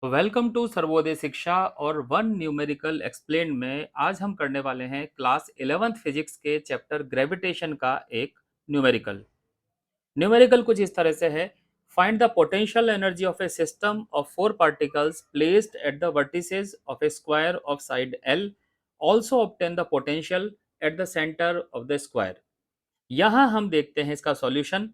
Welcome to Sarvodaya शिक्षा और one numerical explain में आज हम करने वाले हैं क्लास 11th फिजिक्स के चैप्टर ग्रेविटेशन का एक न्यूमेरिकल। न्यूमेरिकल कुछ इस तरह से है। Find the potential energy of A system of four particles placed at the vertices of A square of side L. Also obtain the potential at the centre of the square. यहाँ हम देखते हैं इसका सॉल्यूशन।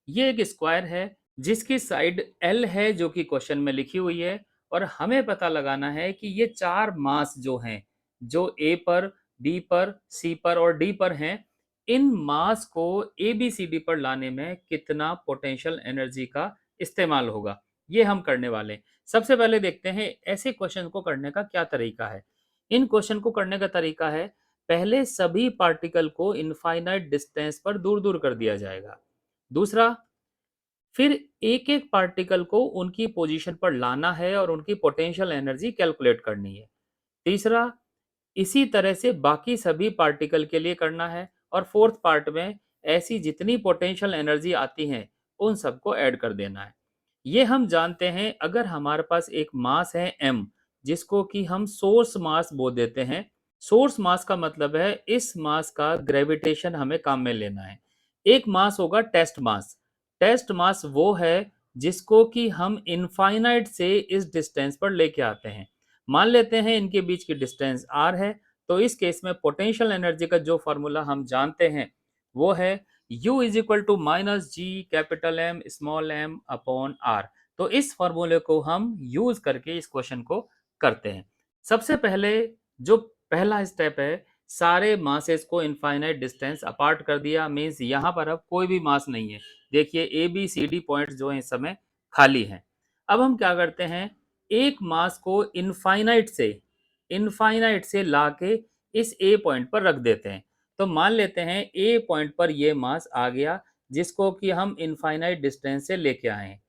ये एक square है जिसकी side L है जो कि क्वेश्चन में लिखी हुई है, और हमें पता लगाना है कि ये चार मास जो हैं, जो ए पर, बी पर, सी पर और डी पर हैं, इन मास को ए बी सी डी पर लाने में कितना पोटेंशियल एनर्जी का इस्तेमाल होगा, ये हम करने वाले हैं। सबसे पहले देखते हैं ऐसे क्वेश्चन को करने का क्या तरीका है। इन क्वेश्चन को करने का तरीका है, पहले सभी पार्टिकल को इनफाइनाइट डिस्टेंस पर दूर दूर कर दिया जाएगा। दूसरा, फिर एक एक पार्टिकल को उनकी पोजीशन पर लाना है और उनकी पोटेंशियल एनर्जी कैलकुलेट करनी है। तीसरा, इसी तरह से बाकी सभी पार्टिकल के लिए करना है, और फोर्थ पार्ट में ऐसी जितनी पोटेंशियल एनर्जी आती हैं उन सबको ऐड कर देना है। ये हम जानते हैं, अगर हमारे पास एक मास है m, जिसको कि हम सोर्स मास बोल देते हैं। सोर्स मास का मतलब है इस मास का ग्रेविटेशन हमें काम में लेना है। एक मास होगा टेस्ट मास। टेस्ट मास वो है जिसको कि हम इनफाइनाइट से इस डिस्टेंस पर लेके आते हैं। मान लेते हैं इनके बीच की डिस्टेंस r है, तो इस केस में पोटेंशियल एनर्जी का जो फॉर्मूला हम जानते हैं वो है U is equal to minus G capital M small M upon R. तो इस फॉर्मूले को हम यूज करके इस क्वेश्चन को करते हैं। सबसे पहले जो पहला स्टेप है, सारे मासेस को इनफाइनाइट डिस्टेंस अपार्ट कर दिया। मीन्स यहाँ पर अब कोई भी मास नहीं है। देखिए A B C D points जो है इस समय खाली हैं। अब हम क्या करते हैं, एक मास को इनफाइनाइट से लाके इस ए पॉइंट पर रख देते हैं। तो मान लेते हैं ए पॉइंट पर ये मास आ गया जिसको कि हम इनफाइनाइट डिस्टेंस से लेके आए हैं।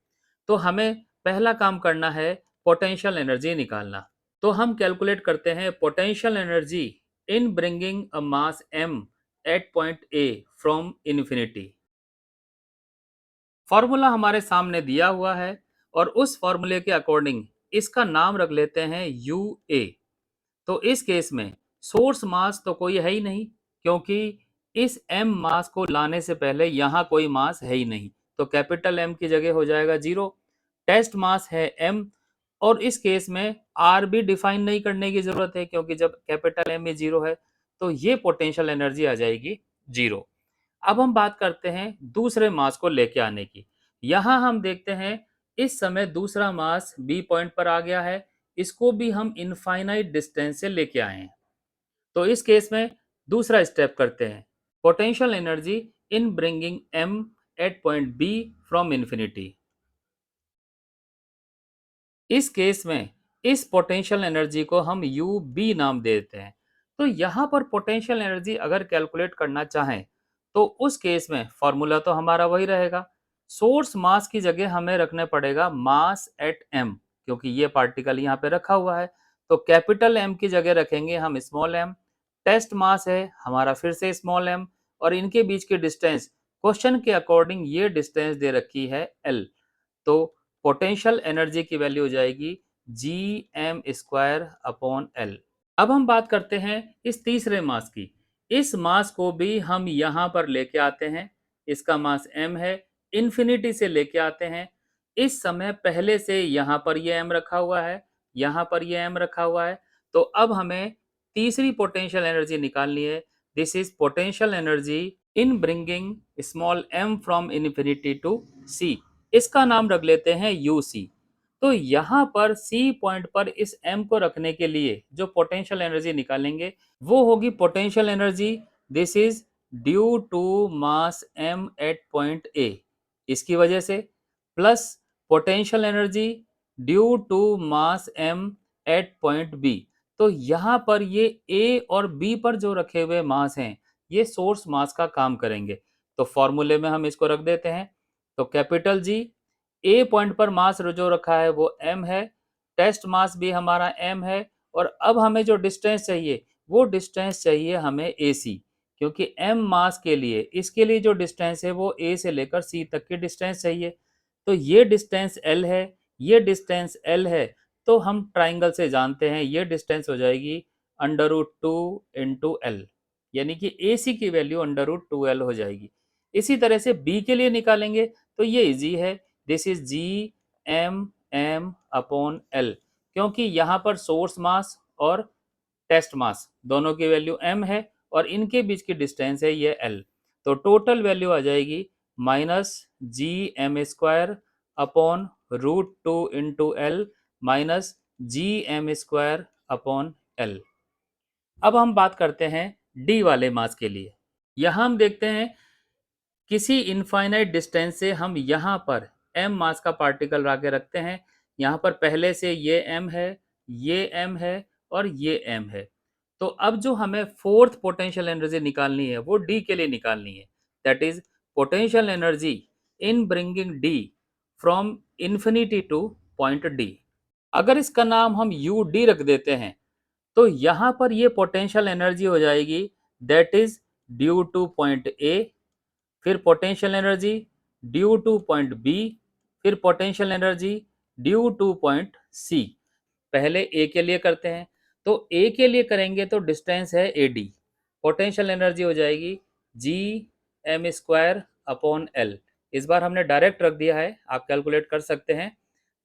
तो हमें पहला काम करना है पोटेंशियल एनर्जी निकालना। तो हम कैलकुलेट करते हैं potential energy in bringing a mass m at point A from infinity. Formula हमारे सामने दिया हुआ है, और उस फॉर्मूले के अकॉर्डिंग इसका नाम रख लेते हैं यू ए। तो इस केस में सोर्स मास तो कोई है ही नहीं, क्योंकि इस m मास को लाने से पहले यहाँ कोई मास है ही नहीं, तो कैपिटल M की जगह हो जाएगा जीरो। टेस्ट मास है m, और इस केस में r भी डिफाइन नहीं करने की जरूरत है, क्योंकि जब कैपिटल M में जीरो है तो ये पोटेंशियल एनर्जी आ जाएगी जीरो। अब हम बात करते हैं दूसरे मास को लेके आने की। यहाँ हम देखते हैं इस समय दूसरा मास बी पॉइंट पर आ गया है, इसको भी हम इनफाइनाइट डिस्टेंस से लेके आए हैं। तो इस केस में दूसरा स्टेप करते हैं, potential energy in bringing M at point B from infinity. इस केस में इस पोटेंशियल एनर्जी को हम यू बी नाम देते हैं। तो यहाँ पर पोटेंशियल एनर्जी अगर कैलकुलेट करना चाहें तो उस केस में फॉर्मूला तो हमारा वही रहेगा। सोर्स मास की जगह हमें रखने पड़ेगा मास एट एम, क्योंकि ये पार्टिकल यहाँ पे रखा हुआ है। तो कैपिटल एम की जगह रखेंगे हम स्मॉल एम। टेस्ट मास है हमारा फिर से स्मॉल एम, और इनके बीच की डिस्टेंस क्वेश्चन के अकॉर्डिंग ये डिस्टेंस दे रखी है एल। तो पोटेंशियल एनर्जी की वैल्यू हो जाएगी G M square upon L. अब हम बात करते हैं इस तीसरे मास की। इस मास को भी हम यहाँ पर लेके आते हैं। इसका मास m है, इन्फिनिटी से लेके आते हैं। इस समय पहले से यहाँ पर ये m रखा हुआ है, यहाँ पर ये m रखा हुआ है। तो अब हमें तीसरी पोटेंशियल एनर्जी निकालनी है। This is potential energy in bringing small m from infinity to c। इसका नाम रख लेते हैं यू सी। तो यहाँ पर सी पॉइंट पर इस m को रखने के लिए जो पोटेंशियल एनर्जी निकालेंगे वो होगी potential energy this is due to mass m at point A, इसकी वजह से, plus potential energy due to mass m at point B. तो यहाँ पर ये a और b पर जो रखे हुए मास हैं ये सोर्स मास का काम करेंगे। तो फॉर्मूले में हम इसको रख देते हैं। तो कैपिटल जी, ए पॉइंट पर मास जो रखा है वो m है, टेस्ट मास भी हमारा m है, और अब हमें जो डिस्टेंस चाहिए वो डिस्टेंस चाहिए हमें ए सी, क्योंकि m मास के लिए इसके लिए जो डिस्टेंस है वो a से लेकर c तक की डिस्टेंस चाहिए। तो ये डिस्टेंस l है, ये डिस्टेंस l है। तो हम ट्राइंगल से जानते हैं ये डिस्टेंस हो जाएगी √2 × L, यानी कि AC की वैल्यू √2L हो जाएगी। इसी तरह से B के लिए निकालेंगे तो ये इजी है, दिस इज G_m_m/L, क्योंकि यहाँ पर सोर्स मास और टेस्ट मास दोनों की वैल्यू m है और इनके बीच की डिस्टेंस है ये L। तो टोटल वैल्यू आ जाएगी -Gm²/√2 × L -Gm²/L। अब हम बात करते हैं D वाले मास के लिए। यहाँ हम देखते हैं किसी इनफाइनाइट डिस्टेंस से हम यहाँ पर m मास का पार्टिकल लाके रखते हैं। यहाँ पर पहले से ये m है, ये m है और ये m है। तो अब जो हमें फोर्थ पोटेंशियल एनर्जी निकालनी है वो D के लिए निकालनी है, that is potential energy in bringing D from infinity two point D। अगर इसका नाम हम UD रख देते हैं तो यहाँ पर ये पोटेंशियल एनर्जी हो जाएगी that is due to point A, फिर potential energy due to point B, फिर potential energy due to point C. पहले ए के लिए करते हैं, तो ए के लिए करेंगे तो डिस्टेंस है ए डी, पोटेंशियल एनर्जी हो जाएगी Gm²/L। इस बार हमने डायरेक्ट रख दिया है, आप कैलकुलेट कर सकते हैं।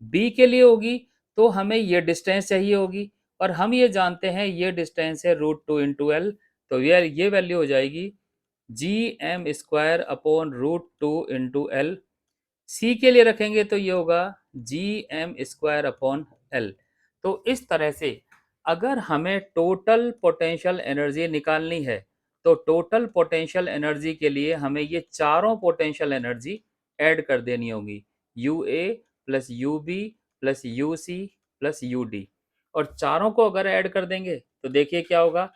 बी के लिए होगी तो हमें ये डिस्टेंस चाहिए होगी और हम ये जानते हैं ये डिस्टेंस है √2 × L, तो ये वैल्यू हो जाएगी Gm²/√2 × L। सी के लिए रखेंगे तो ये होगा Gm²/L। तो इस तरह से अगर हमें टोटल पोटेंशियल एनर्जी निकालनी है तो टोटल पोटेंशियल एनर्जी के लिए हमें ये चारों पोटेंशियल एनर्जी ऐड कर देनी होगी, UA + UB + UC + UD, और चारों को अगर ऐड कर देंगे तो देखिए क्या होगा,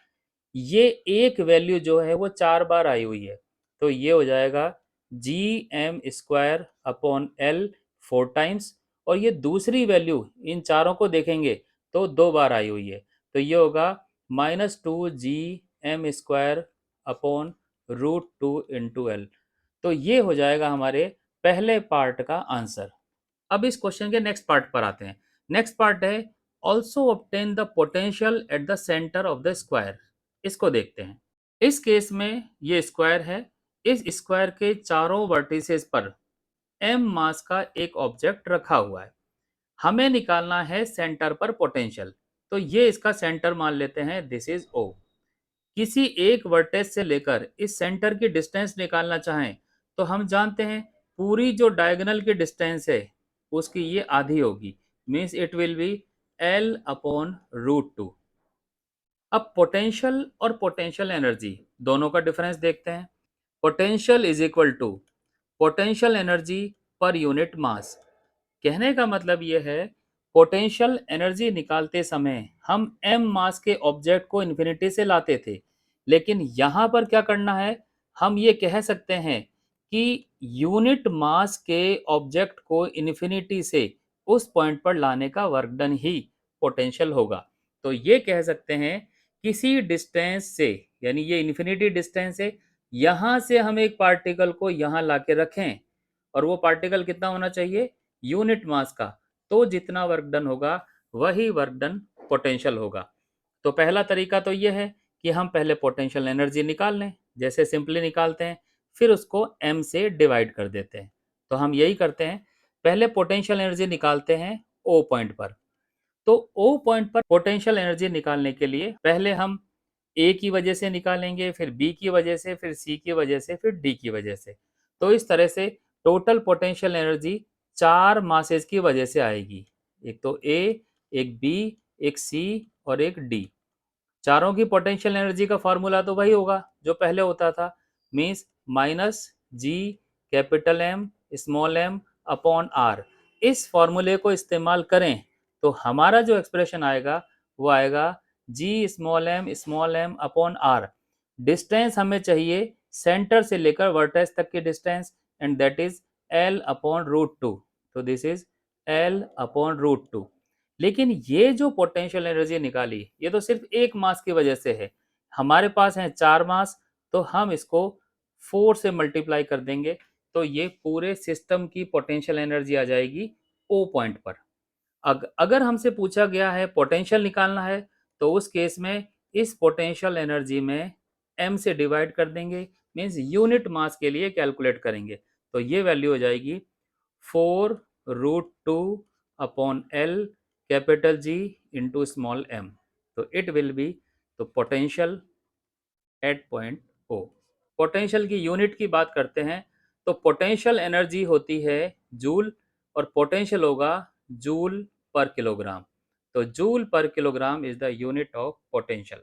ये एक वैल्यू जो है वो 4 बार आई हुई है, तो ये हो जाएगा Gm²/L 4 टाइम्स, और ये दूसरी वैल्यू इन चारों को देखेंगे तो 2 बार आई हुई है, तो ये होगा -2Gm²/√2 × L। तो ये हो जाएगा हमारे पहले पार्ट का आंसर। अब इस क्वेश्चन के नेक्स्ट पार्ट पर आते हैं। नेक्स्ट पार्ट है also obtain the potential at the centre of the square. इसको देखते हैं। इस केस में ये स्क्वायर है, इस स्क्वायर के चारों वर्टिसेस पर m मास का एक ऑब्जेक्ट रखा हुआ है। हमें निकालना है सेंटर पर पोटेंशियल, तो ये इसका सेंटर मान लेते हैं, दिस इज O। किसी एक वर्टेक्स से लेकर इस सेंटर की डिस्टेंस निकालना चाहें तो हम जानते हैं पूरी जो डायगोनल की डिस्टेंस है उसकी ये आधी होगी, means it will B L/√2। अब पोटेंशियल और पोटेंशियल एनर्जी दोनों का डिफरेंस देखते हैं। Potential is equal to potential energy per unit mass. कहने का मतलब ये है पोटेंशियल एनर्जी निकालते समय हम m मास के ऑब्जेक्ट को इन्फिनिटी से लाते थे, लेकिन यहाँ पर क्या करना है, हम ये कह सकते हैं कि यूनिट मास के ऑब्जेक्ट को इन्फिनिटी से उस पॉइंट पर लाने का वर्क डन ही पोटेंशियल होगा। तो ये कह सकते हैं किसी डिस्टेंस से, यानी ये इन्फिनिटी डिस्टेंस है, यहाँ से हम एक पार्टिकल को यहाँ ला के रखें और वो पार्टिकल कितना होना चाहिए, यूनिट मास का, तो जितना वर्क डन होगा वही वर्क डन पोटेंशियल होगा। तो पहला तरीका तो ये है कि हम पहले पोटेंशियल एनर्जी निकाल लें, जैसे सिंपली निकालते हैं, फिर उसको m से डिवाइड कर देते हैं। तो हम यही करते हैं, पहले पोटेंशियल एनर्जी निकालते हैं O पॉइंट पर। तो O पॉइंट पर पोटेंशियल एनर्जी निकालने के लिए पहले हम A की वजह से निकालेंगे, फिर B की वजह से, फिर C की वजह से, फिर D की वजह से। तो इस तरह से टोटल पोटेंशियल एनर्जी 4 मासेस की वजह से आएगी, एक तो A, एक B, एक C और एक D। चारों की पोटेंशियल एनर्जी का फॉर्मूला तो वही होगा जो पहले होता था, मीन्स -G_M_m/r। इस फॉर्मूले को इस्तेमाल करें तो हमारा जो एक्सप्रेशन आएगा वो आएगा G_m_m/r। डिस्टेंस हमें चाहिए सेंटर से लेकर वर्टेक्स तक की distance, and that is L/√2। तो दिस इज L/√2। लेकिन ये जो पोटेंशियल एनर्जी निकाली ये तो सिर्फ एक मास की वजह से है, हमारे पास है 4 मास, तो हम इसको 4 से मल्टीप्लाई कर देंगे तो ये पूरे सिस्टम की पोटेंशियल एनर्जी आ जाएगी O पॉइंट पर। अगर हमसे पूछा गया है पोटेंशियल निकालना है, तो उस केस में इस पोटेंशियल एनर्जी में m से डिवाइड कर देंगे, मीन्स यूनिट मास के लिए कैलकुलेट करेंगे। तो ये वैल्यू हो जाएगी 4√2 upon L capital G into small M. तो इट विल बी, तो potential at point O. Potential की यूनिट की बात करते हैं, तो पोटेंशियल एनर्जी होती है जूल, और पोटेंशियल होगा जूल पर किलोग्राम। तो जूल पर kilogram is the unit of potential.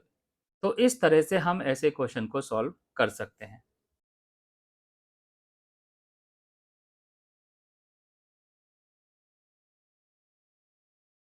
तो इस तरह से हम ऐसे क्वेश्चन को सॉल्व कर सकते हैं।